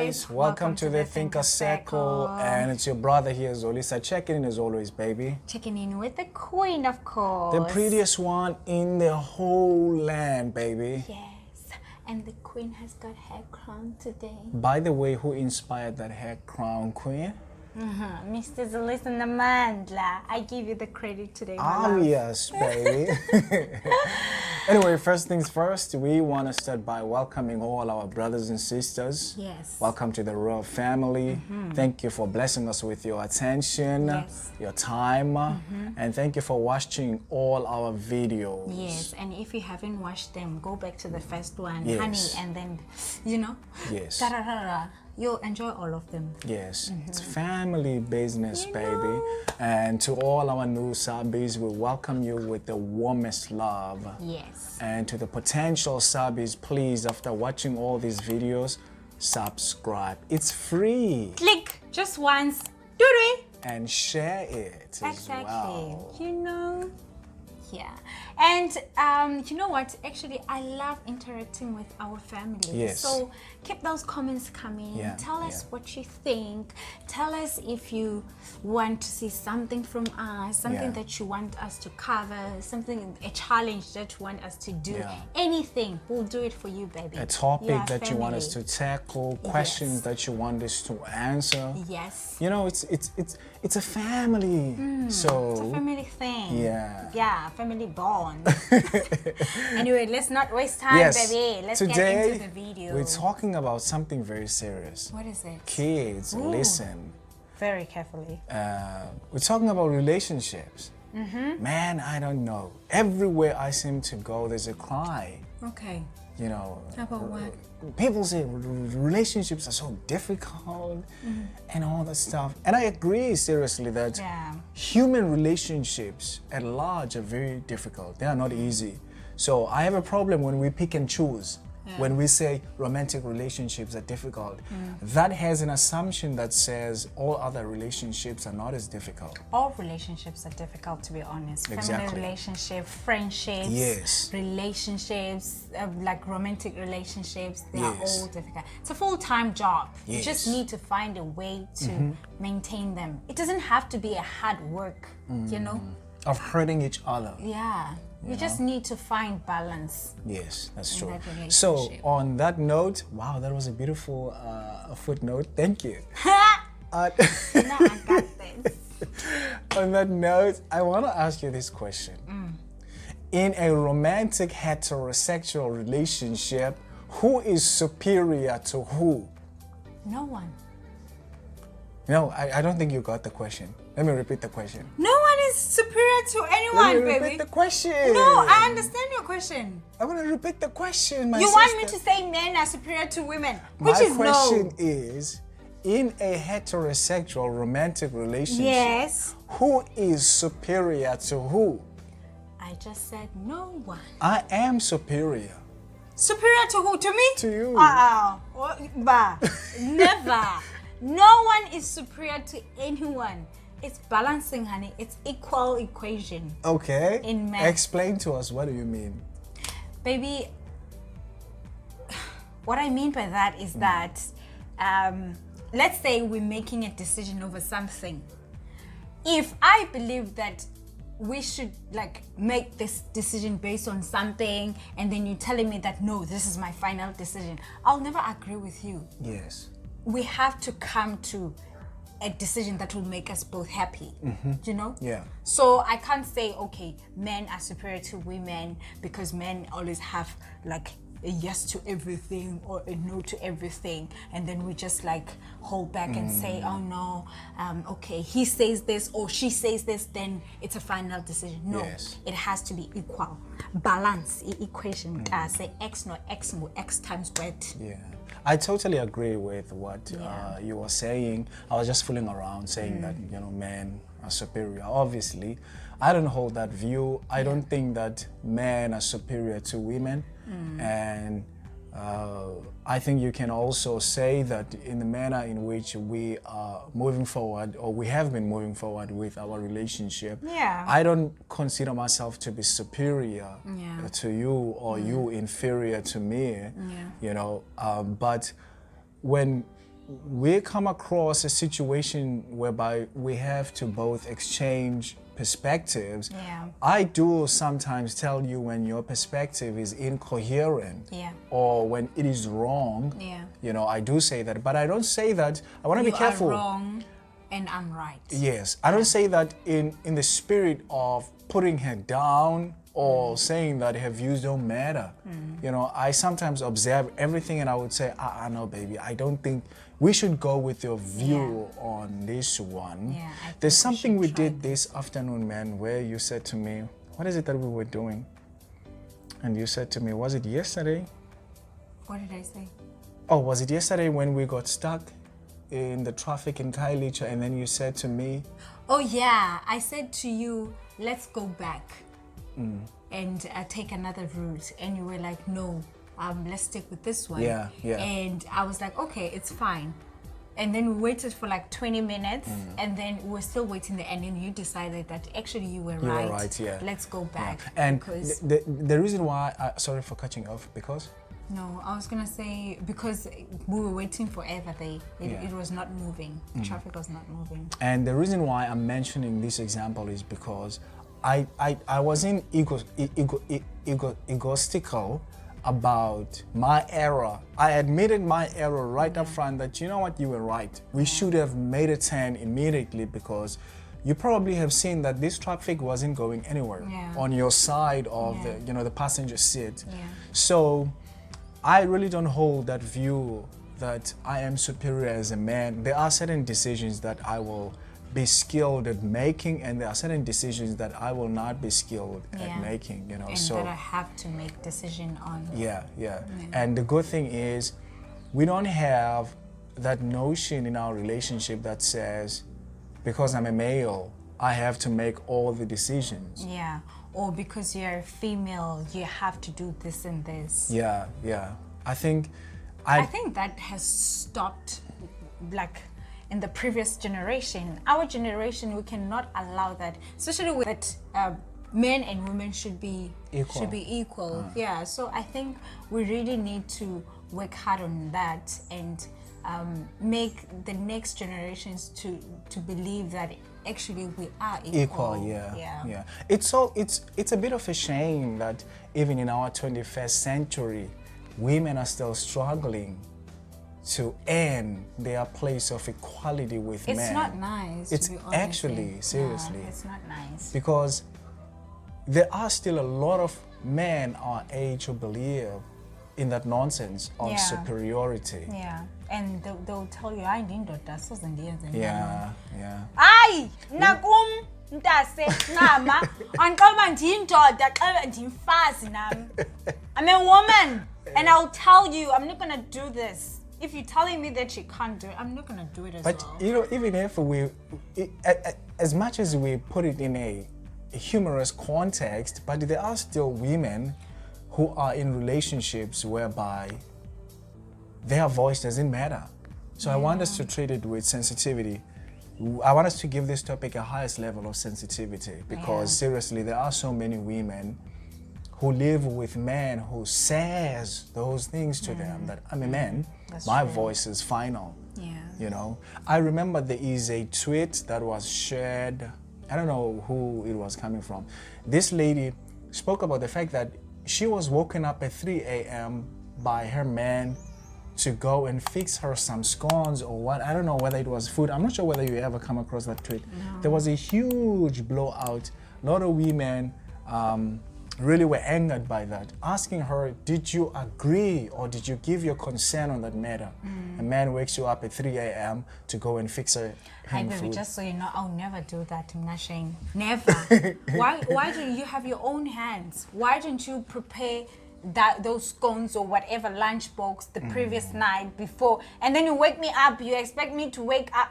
guys, welcome to the Thinker Circle, and it's your brother here, Zolisa, checking in as always, baby. Checking in with the queen, of course. The prettiest one in the whole land, baby. Yes, and the queen has got hair crown today. By the way, who inspired that hair crown, queen? Mr. Zolisa Namandla, I give you the credit today, my Oh, love. yes, baby. Anyway, first things first, we want to start by welcoming all our brothers and sisters. Yes. Welcome to the royal family. Thank you for blessing us with your attention, Yes. your time, and thank you for watching all our videos. Yes, and if you haven't watched them, go back to the first one, Yes. honey, and then, you know, Yes. da-da-da-da. You'll enjoy all of them. Yes, it's family business, You baby. know. And to all our new subbies, we welcome you with the warmest love. Yes. And to the potential subbies, please, after watching all these videos, subscribe. It's free. Click just once. Do-do. And share it as Exactly. well. You know, yeah. And you know what? Actually, I love interacting with our family. Yes. So keep those comments coming. Yeah, Tell us yeah. what you think. Tell us if you want to see something from us, something Yeah. that you want us to cover, a challenge that you want us to do. Yeah. Anything, we'll do it for you, baby. A topic Yeah, that you want us family. to tackle, questions Yes. that you want us to answer. Yes. You know, it's a family. So It's a family thing. Yeah. Yeah, family bond. Anyway, let's not waste time, yes, baby. Let's today get into the video. we're talking about something very serious. What is it? Kids, Ooh. listen. Very carefully. We're talking about relationships. Man, I don't know. Everywhere I seem to go, there's a cry. Okay. You know, About what? people say relationships are so difficult and all that stuff. And I agree seriously that Yeah. human relationships at large are very difficult. They are not easy. So I have a problem when we pick and choose. Yeah. When we say romantic relationships are difficult, that has an assumption that says all other relationships are not as difficult. All relationships are difficult, to be honest. Exactly. Family relationships, friendships, Yes. relationships, like romantic relationships, they are Yes. all difficult. It's a full-time job. You just Yes. need to find a way to maintain them. It doesn't have to be a hard work, you know? Of hurting each other. Yeah. You just need to find balance. Yes, that's In true. that So relationship. on that note, wow, that was a beautiful footnote. Thank you. Now I got this. On that note, I want to ask you this question. In a romantic heterosexual relationship, who is superior to who? No one. No, I don't think you got the question. Let me repeat the question. No one is superior to anyone, Let me baby. repeat the question. No, I understand your question. I want to repeat the question, my You sister. want me to say men are superior to women, which My is question no. is, in a heterosexual romantic relationship, Yes. who is superior to who? I just said no one. I am superior. Superior to who? To me? To you. Bah. Never. No one is superior to anyone. It's balancing, honey. It's equal equation. Okay. In math. Explain to us, what do you mean? Baby, what I mean by that is that, let's say we're making a decision over something. If I believe that we should like make this decision based on something, and then you're telling me that no, this is my final decision, I'll never agree with you. Yes. We have to come to a decision that will make us both happy, you know? Yeah. So I can't say, okay, men are superior to women because men always have like a yes to everything or a no to everything, and then we just like hold back and say, oh no, okay, he says this or she says this, then it's a final decision. No, Yes. it has to be equal. Balance, equation. Say x no x more x times what. Yeah. I totally agree with what Yeah. you were saying. I was just fooling around saying that, you know, men are superior. Obviously, I don't hold that view. I don't think that men are superior to women. And I think you can also say that in the manner in which we are moving forward, or we have been moving forward with our relationship, Yeah. I don't consider myself to be superior Yeah. to you, or you inferior to me, you know. But when we come across a situation whereby we have to both exchange perspectives. Yeah. I do sometimes tell you when your perspective is incoherent, Yeah. or when it is wrong. Yeah. You know, I do say that, but I don't say that. I want to be You careful. are wrong and I'm right. Yes, I don't say that in the spirit of putting her down or saying that her views don't matter. You know, I sometimes observe everything and I would say, no, baby, I don't think we should go with your view on this one. Yeah, I think There's we something should we try did this afternoon, man, where you said to me, what is it that we were doing? And you said to me, was it yesterday? What did I say? Oh, was it yesterday when we got stuck in the traffic in Kailicha and then you said to me, Oh yeah, I said to you, let's go back and take another route. And you were like, no, let's stick with this one. Yeah, yeah. And I was like, okay, it's fine. And then we waited for like 20 minutes and then we were still waiting there. And then you decided that actually you were right. right, yeah. Let's go back. and because the reason why, sorry for cutting off, because? No, I was gonna say because we were waiting forever there. It was not moving. The traffic was not moving. And the reason why I'm mentioning this example is because I wasn't egotistical about my error. I admitted my error right up front that, you know what, you were right. We should have made a turn immediately because you probably have seen that this traffic wasn't going anywhere on your side of the, you know, the passenger seat. Yeah. So I really don't hold that view that I am superior as a man. There are certain decisions that I will be skilled at making, and there are certain decisions that I will not be skilled at making, you know. And so that I have to make decision on. yeah. And the good thing is we don't have that notion in our relationship that says, because I'm a male, I have to make all the decisions. Yeah. Or because you're a female, you have to do this and this. Yeah. I think that has stopped, like in the previous generation. Our generation, we cannot allow that, especially with that men and women should be equal. Yeah. So I think we really need to work hard on that and make the next generations to believe that actually we are equal. Yeah. It's a bit of a shame that even in our 21st century, women are still struggling to earn their place of equality with men. It's not nice. It's to be honest. actually, seriously. Yeah, it's not nice. Because there are still a lot of men our age who believe in that nonsense of superiority. Yeah, and they'll tell you, I didn't do that, so Yeah. Ay, nakum ntase ngama anqaba ndindoda xa ndimfazi nami. I'm a woman and I'll tell you I'm not going to do this. If you're telling me that you can't do it, I'm not going to do it as well. But you know, even if as much as we put it in a humorous context, but there are still women who are in relationships whereby their voice doesn't matter. So I want us to treat it with sensitivity. I want us to give this topic a highest level of sensitivity because seriously, there are so many women who live with men who says those things to them that I'm a man, my voice is final. Yeah. You know, I remember there is a tweet that was shared. I don't know who it was coming from. This lady spoke about the fact that she was woken up at 3 a.m. by her man to go and fix her some scones or what. I don't know whether it was food. I'm not sure whether you ever come across that tweet. No. There was a huge blowout. A lot of women really were angered by that, asking her, did you agree or did you give your consent on that matter? A man wakes you up at 3 a.m. to go and fix her hand food. Just so you know, I'll never do that, Mnashane. Never. Why don't you have your own hands? Why don't you prepare those scones or whatever lunchbox the previous night before, and then you wake me up, you expect me to wake up?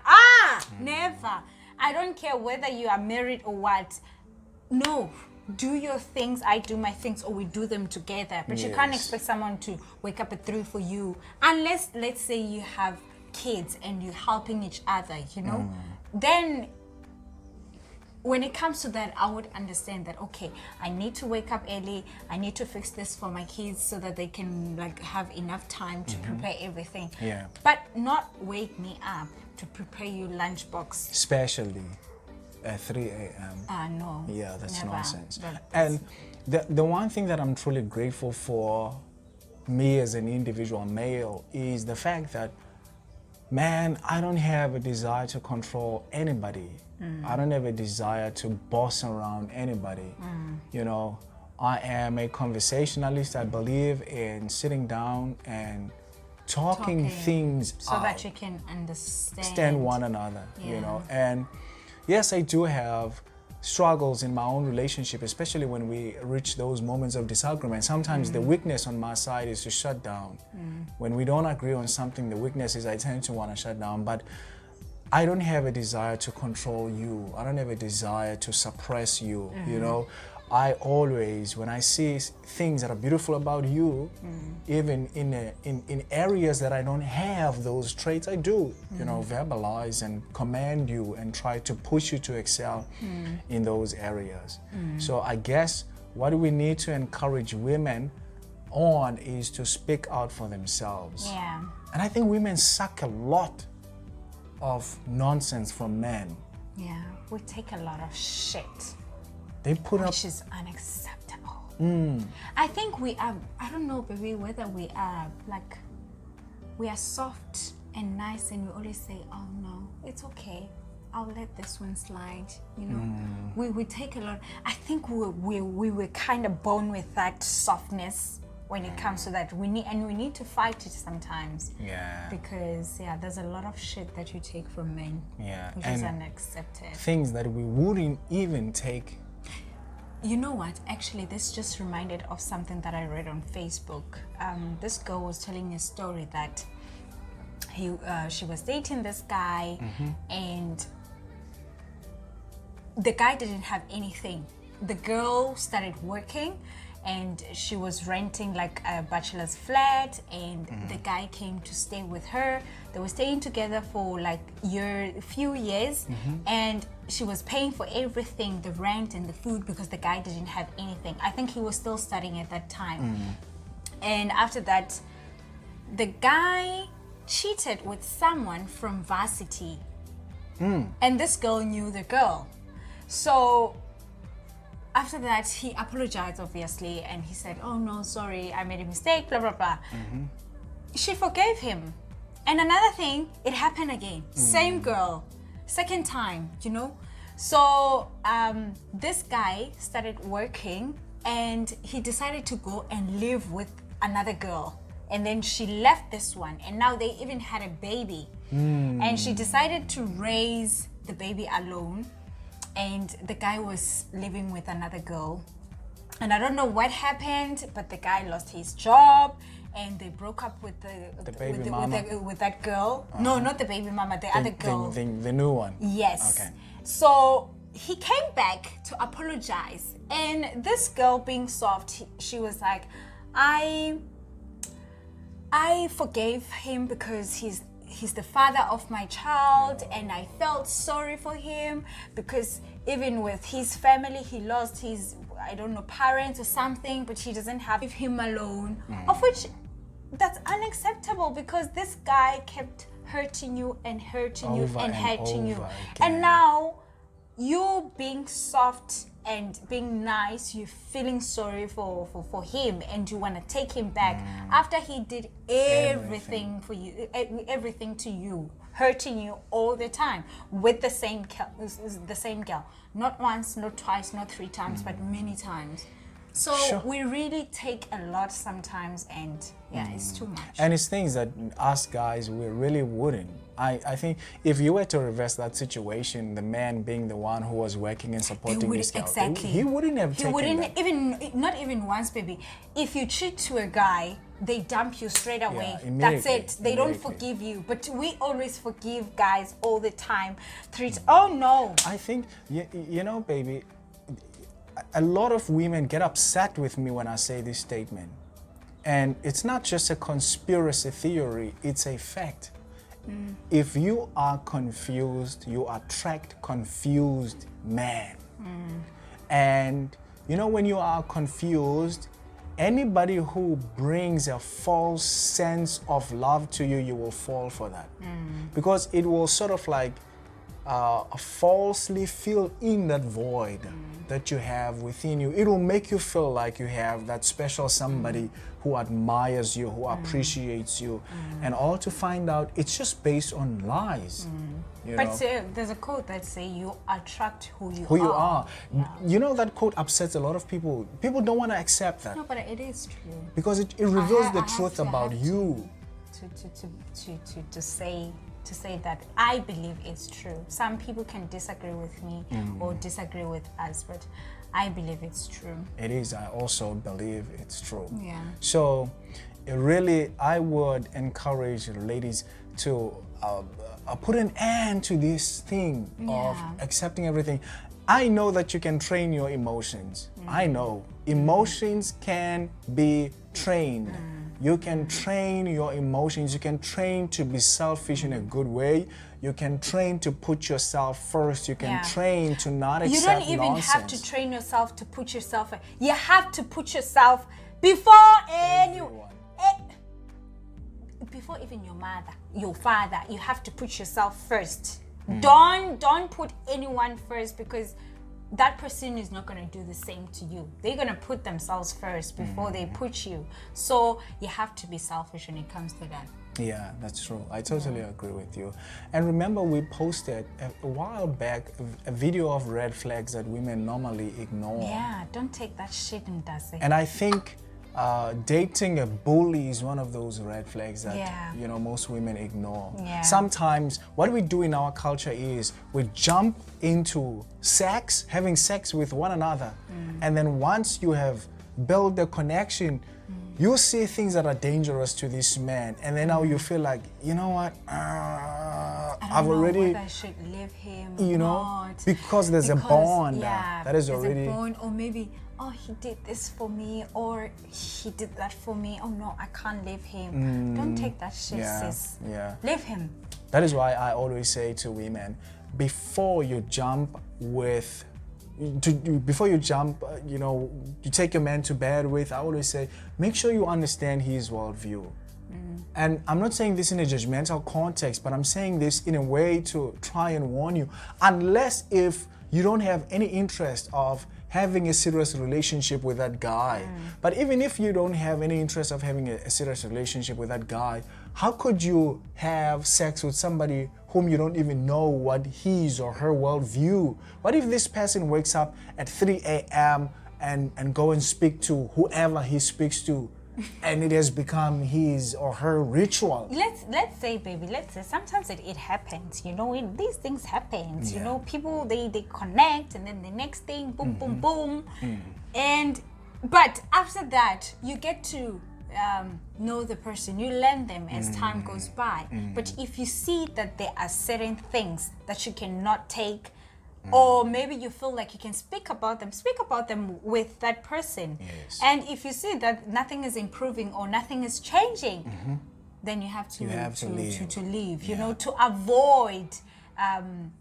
Never. I don't care whether you are married or what. No. Do your things, I do my things, or we do them together. But you can't expect someone to wake up at 3 for you. Unless, let's say you have kids and you're helping each other, you know? Then when it comes to that, I would understand that, okay, I need to wake up early, I need to fix this for my kids so that they can like have enough time to prepare everything. Yeah. But not wake me up to prepare you lunchbox. Especially at 3 a.m. No. Yeah, that's never. nonsense. That's- And the one thing that I'm truly grateful for me as an individual male is the fact that, man, I don't have a desire to control anybody. I don't have a desire to boss around anybody. You know, I am a conversationalist. I believe in sitting down and talking things so out. that you can understand Stand one another, you Yeah. know. And yes, I do have struggles in my own relationship, especially when we reach those moments of disagreement. Sometimes the weakness on my side is to shut down. When we don't agree on something, the weakness is I tend to want to shut down. But I don't have a desire to control you. I don't have a desire to suppress you, you know. I always, when I see things that are beautiful about you, even in areas that I don't have those traits, I do, you know, verbalize and command you and try to push you to excel in those areas. So I guess what we need to encourage women on is to speak out for themselves. Yeah. And I think women suck a lot of nonsense from men. Yeah. We take a lot of shit, They put up. which is unacceptable. I think we are, I don't know, baby, whether we are like, we are soft and nice and we always say, oh no, it's okay, I'll let this one slide, you know. We take a lot, I think we were kind of born with that softness when it comes to that. We need to fight it sometimes. Yeah. Because yeah, there's a lot of shit that you take from men. Yeah, Which and is unaccepted. things that we wouldn't even take. You know what? Actually, this just reminded of something that I read on Facebook. This girl was telling a story that she was dating this guy, and the guy didn't have anything. The girl started working, and she was renting like a bachelor's flat, and the guy came to stay with her. They were staying together for like a few years, and she was paying for everything, the rent and the food, because the guy didn't have anything. I think he was still studying at that time. And after that, the guy cheated with someone from varsity, and this girl knew the girl. So after that, he apologized, obviously, and he said, oh no, sorry, I made a mistake, blah, blah, blah. She forgave him. And another thing, it happened again. Same girl, second time, you know? So this guy started working, and he decided to go and live with another girl. And then she left this one, and now they even had a baby. And she decided to raise the baby alone. And the guy was living with another girl, and I don't know what happened, but the guy lost his job, and they broke up with with that girl. No, not the baby mama, the other girl. The new one. Yes. Okay. So he came back to apologize, and this girl, being soft, she was like, I forgave him because he's the father of my child, and I felt sorry for him because even with his family, he lost his, I don't know, parents or something, but he doesn't have him alone, of which that's unacceptable, because this guy kept hurting you and hurting you and hurting you. And now you being soft and being nice, you're feeling sorry for him, and you want to take him back after he did everything for you, everything to you, hurting you all the time with the same girl, not once, not twice, not 3 times, but many times. So we really take a lot sometimes, and yeah, it's too much. And it's things that us guys, we really wouldn't. I think if you were to reverse that situation, the man being the one who was working and supporting his girl, exactly. he wouldn't have taken that. Not even once, baby. If you cheat to a guy, they dump you straight away. Yeah, that's it. They don't forgive you. But we always forgive guys all the time. Oh no. I think, you know, baby, a lot of women get upset with me when I say this statement. And it's not just a conspiracy theory, it's a fact. If you are confused, you attract confused men. And you know, when you are confused, anybody who brings a false sense of love to you, you will fall for that. Because it will sort of like falsely fill in that void that you have within you. It will make you feel like you have that special somebody who admires you, who appreciates you, and all to find out it's just based on lies. You But know? there's a quote that say you attract who you Who are. you are. Yeah. You know, that quote upsets a lot of people. People don't want to accept that No, but it is true. because it reveals the I have truth to- I about have you. To say that I believe it's true. Some people can disagree with me or disagree with us, but I believe it's true. It is. I also believe it's true. Yeah. So, really, I would encourage ladies to put an end to this thing of Yeah. accepting everything. I know that you can train your emotions. I know. Emotions can be trained. You can train your emotions. You can train to be selfish in a good way. You can train to put yourself first. You can Yeah. train to not accept You don't even nonsense. have to train yourself to put yourself. You have to put yourself before Everyone. before even your mother, your father. You have to put yourself first. Don't put anyone first, because that person is not going to do the same to you. They're going to put themselves first before they put you. So you have to be selfish when it comes to that. Yeah, that's true. I totally agree with you. And remember, we posted a while back a video of red flags that women normally ignore. Yeah, don't take that shit and does it. And I think dating a bully is one of those red flags that Yeah. you know, most women ignore. Yeah. Sometimes what we do in our culture is we jump into sex, having sex with one another, and then once you have built a connection, you see things that are dangerous to this man, and then now you feel like, you know what, I don't I've know already, whether I should leave him or you know, not. because there's a bond that is there's already. a bond, or maybe, oh, he did this for me, or he did that for me. Oh no, I can't leave him. Don't take that shit, sis. Yeah. Leave him. That is why I always say to women, before you jump before you jump, you know, you take your man to bed with, I always say, make sure you understand his worldview. And I'm not saying this in a judgmental context, but I'm saying this in a way to try and warn you. Unless if you don't have any interest of having a serious relationship with that guy. But even if you don't have any interest of having a serious relationship with that guy, how could you have sex with somebody whom you don't even know what his or her worldview? What if this person wakes up at 3 a.m. and go and speak to whoever he speaks to, and it has become his or her ritual? Let's say, baby, let's say sometimes it happens, you know, these things happen, you know, people, they connect, and then the next thing, boom, boom, boom. But after that, you get to know the person, you learn them as time goes by. But if you see that there are certain things that you cannot take, or maybe you feel like you can speak about them with that person. Yes. And if you see that nothing is improving or nothing is changing, then you have to leave, you know, to avoid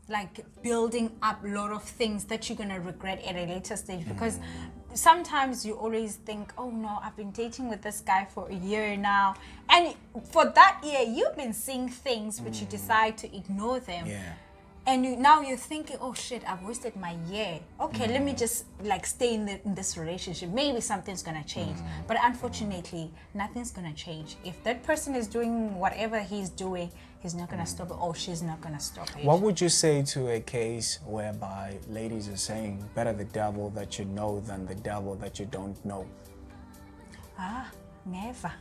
like building up a lot of things that you're gonna regret at a later stage. Because sometimes you always think, oh no, I've been dating with this guy for a year now, and for that year you've been seeing things but you decide to ignore them. And now you're thinking, oh shit, I've wasted my year. Okay, let me just like stay in this relationship. Maybe something's gonna change. But unfortunately, nothing's gonna change. If that person is doing whatever he's doing, he's not gonna stop it, or she's not gonna stop it. What would you say to a case whereby ladies are saying, better the devil that you know than the devil that you don't know? Never.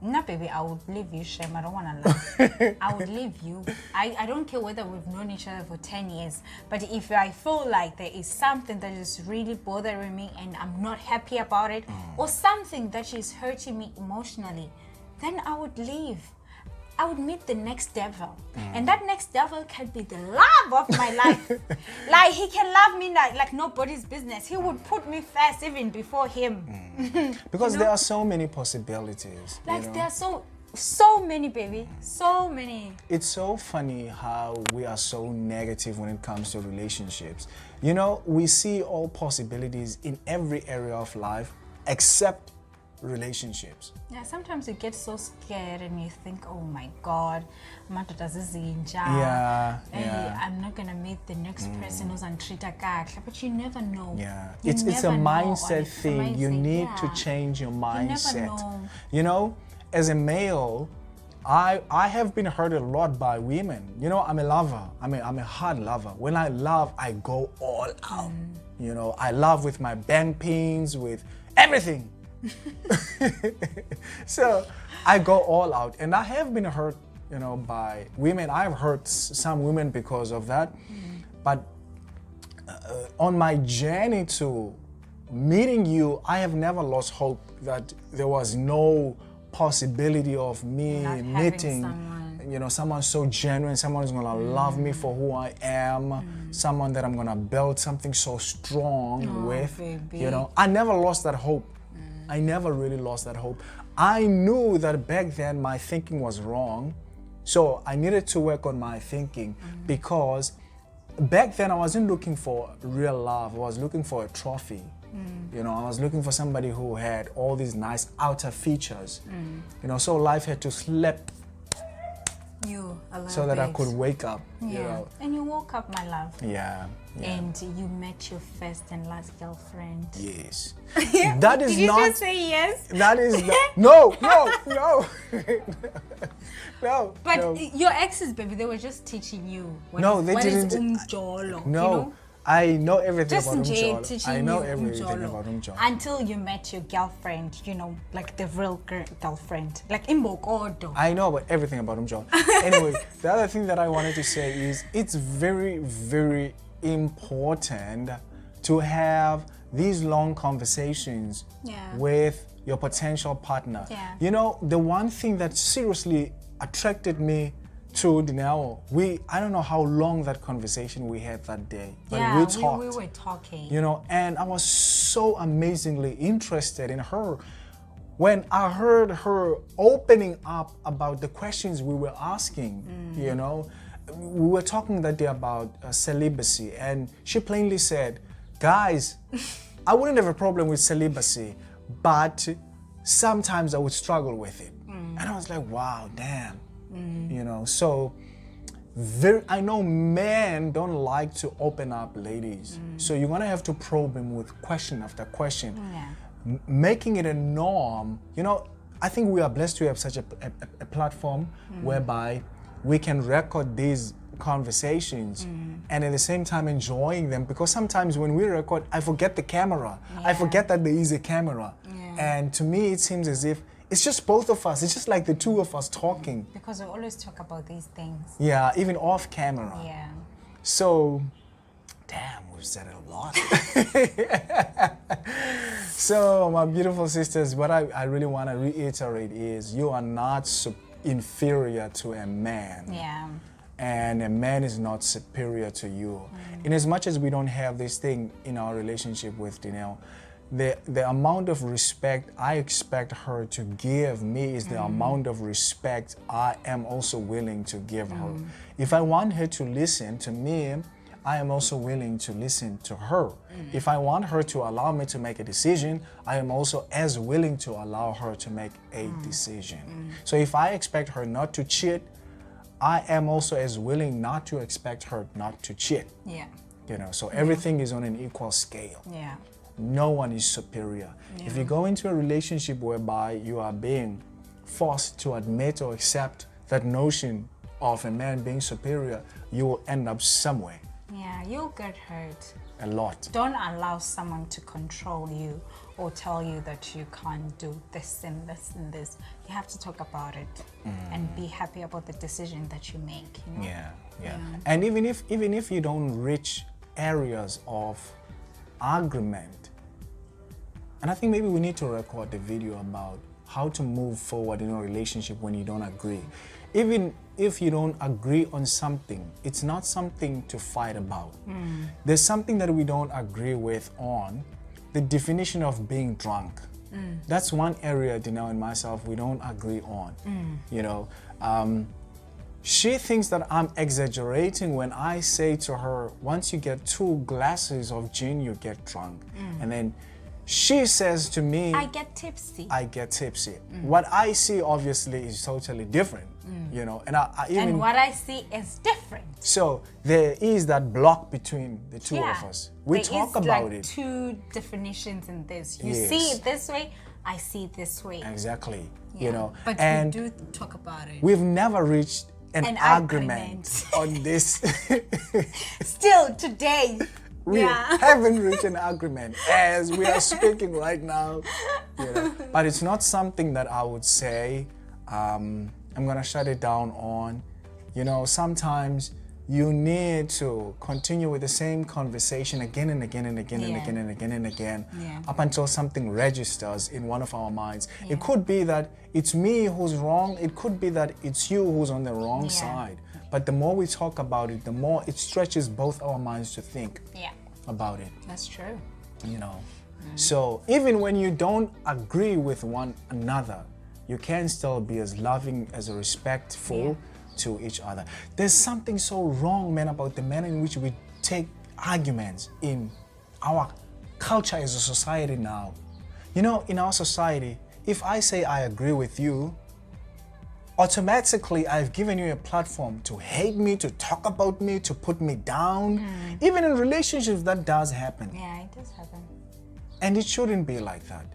No, baby, I would leave you, Shem. I don't want to lie. I would leave you. I don't care whether we've known each other for 10 years. But if I feel like there is something that is really bothering me and I'm not happy about it, or something that is hurting me emotionally, then I would leave. I would meet the next devil. And that next devil can be the love of my life. Like, he can love me like nobody's business. He would put me first even before him. Because You know? there are so many possibilities. Like, you know? there are so So many, baby. So many. It's so funny how we are so negative when it comes to relationships. You know, we see all possibilities in every area of life except relationships. Yeah, sometimes you get so scared and you think, oh my God, Yeah. I'm not gonna meet the next person who's on Tritakak. But you never know. Yeah, You it's a never know, mindset it's a thing. You mindset, need to yeah. change your You mindset. never know. You know, as a male, I have been hurt a lot by women. You know, I'm a lover. I'm a hard lover. When I love, I go all out. You know, I love with my bang pins, with everything. So I go all out, and I have been hurt, you know, by women. I've hurt some women because of that. But on my journey to meeting you, I have never lost hope that there was no possibility of me Not having meeting someone. you know, someone so genuine, someone who's gonna love me for who I am, someone that I'm gonna build something so strong with. baby. You know, I never lost that hope. I never really lost that hope. I knew that back then my thinking was wrong, so I needed to work on my thinking because back then I wasn't looking for real love. I was looking for a trophy. You know, I was looking for somebody who had all these nice outer features. You know, so life had to slap You a little so that I bit. could wake up. Yeah. You know, And you woke up, my love. yeah. And you met your first and last girlfriend. Yes. That is Did you not. just say yes? That is not, no. No. But no. your exes, baby, they were just teaching you. No, they what is didn't- umjolo, No, you know? I know everything Just about Jay Umjolo. teaching I know you everything umjolo about Umjolo. until you met your girlfriend, you know, like the real girlfriend, like Imbokodo. I know about everything about Umjolo. Anyway, the other thing that I wanted to say is it's very, very important to have these long conversations Yeah. with your potential partner. Yeah. You know, the one thing that seriously attracted me to Dineo, I don't know how long that conversation we had that day, but Yeah, we talked. we were talking. You know, and I was so amazingly interested in her. When I heard her opening up about the questions we were asking, you know, we were talking that day about celibacy, and she plainly said, guys, I wouldn't have a problem with celibacy, but sometimes I would struggle with it. And I was like, wow, damn. You know, so I know men don't like to open up ladies. So you're gonna have to probe him with question after question. Yeah. Making it a norm. You know, I think we are blessed to have such a platform whereby we can record these conversations and at the same time enjoying them, because sometimes when we record, I forget the camera. I Yeah. forget that there is a camera. Yeah. And to me, it seems as if it's just both of us. It's just like the two of us talking. Because we always talk about these things. Yeah, even off camera. Yeah. So, damn, we've said it a lot. So, my beautiful sisters, what I really want to reiterate is you are not inferior to a man. Yeah. And a man is not superior to you. In as much as we don't have this thing in our relationship with Dineo, the amount of respect I expect her to give me is the amount of respect I am also willing to give her. If I want her to listen to me, I am also willing to listen to her. If I want her to allow me to make a decision, I am also as willing to allow her to make a decision. So if I expect her not to cheat, I am also as willing not to expect her not to cheat. Yeah. You know, so everything is on an equal scale. Yeah. No one is superior. If you go into a relationship whereby you are being forced to admit or accept that notion of a man being superior, you will end up somewhere. Yeah, you'll get hurt. A lot. Don't allow someone to control you or tell you that you can't do this and this and this. You have to talk about it and be happy about the decision that you make. You know? Yeah. And even if you don't reach areas of argument, and I think maybe we need to record the video about how to move forward in a relationship when you don't agree. Even if you don't agree on something, it's not something to fight about. There's something that we don't agree with on the definition of being drunk. That's one area Dineo and myself, we don't agree on. You know, she thinks that I'm exaggerating when I say to her, once you get 2 glasses of gin, you get drunk. And then she says to me, I get tipsy. I get tipsy. What I see obviously is totally different, you know, and I even... And what I see is different. So there is that block between the two of us. We talk about like it. 2 definitions in this. You Yes. see it this way, I see it this way. Exactly, Yeah. you know. But and we do talk about it. we've never reached an agreement on this. Still today. We haven't reached an agreement as we are speaking right now. You know. But it's not something that I would say I'm gonna shut it down on. You know, sometimes you need to continue with the same conversation again and again and again and again and again and again up until something registers in one of our minds. It could be that it's me who's wrong. It could be that it's you who's on the wrong side. But the more we talk about it, the more it stretches both our minds to think about it. That's true. You know, so even when you don't agree with one another, you can still be as loving, as respectful to each other. There's something so wrong, man, about the manner in which we take arguments in our culture as a society now. You know, in our society, if I say I agree with you, automatically I've given you a platform to hate me, to talk about me, to put me down. Even in relationships, that does happen. Yeah, it does happen. And it shouldn't be like that.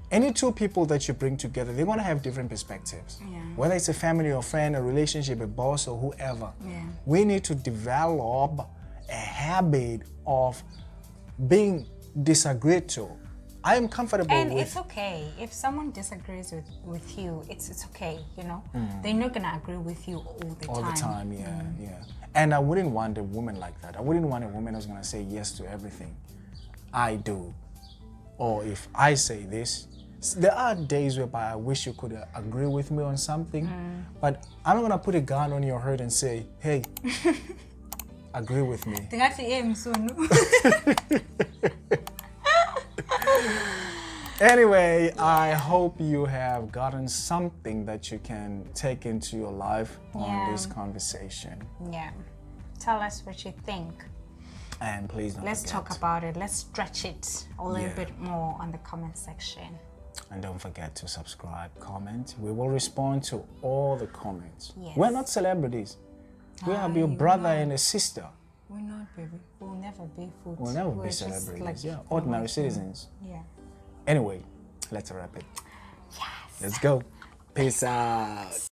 Any 2 people that you bring together, they're going to have different perspectives. Whether it's a family or friend, a relationship, a boss or whoever. We need to develop a habit of being disagreed to. I am comfortable and with... it's okay. If someone disagrees with you, it's okay, you know? They're not going to agree with you all the time. All the time, yeah. And I wouldn't want a woman like that. I wouldn't want a woman who's going to say yes to everything I do. Or if I say this, there are days whereby I wish you could agree with me on something, but I'm not gonna put a gun on your head and say, hey, agree with me. Anyway, I hope you have gotten something that you can take into your life on this conversation. Yeah. Tell us what you think. And please don't Let's forget. talk about it. Let's stretch it a little bit more on the comment section. And don't forget to subscribe, comment. We will respond to all the comments. Yes. We're not celebrities. We have your brother and a sister. We're not, baby. We'll never be food. We'll never be celebrities. Like ordinary citizens. Yeah. Anyway, let's wrap it. Yes. Let's go. Peace out.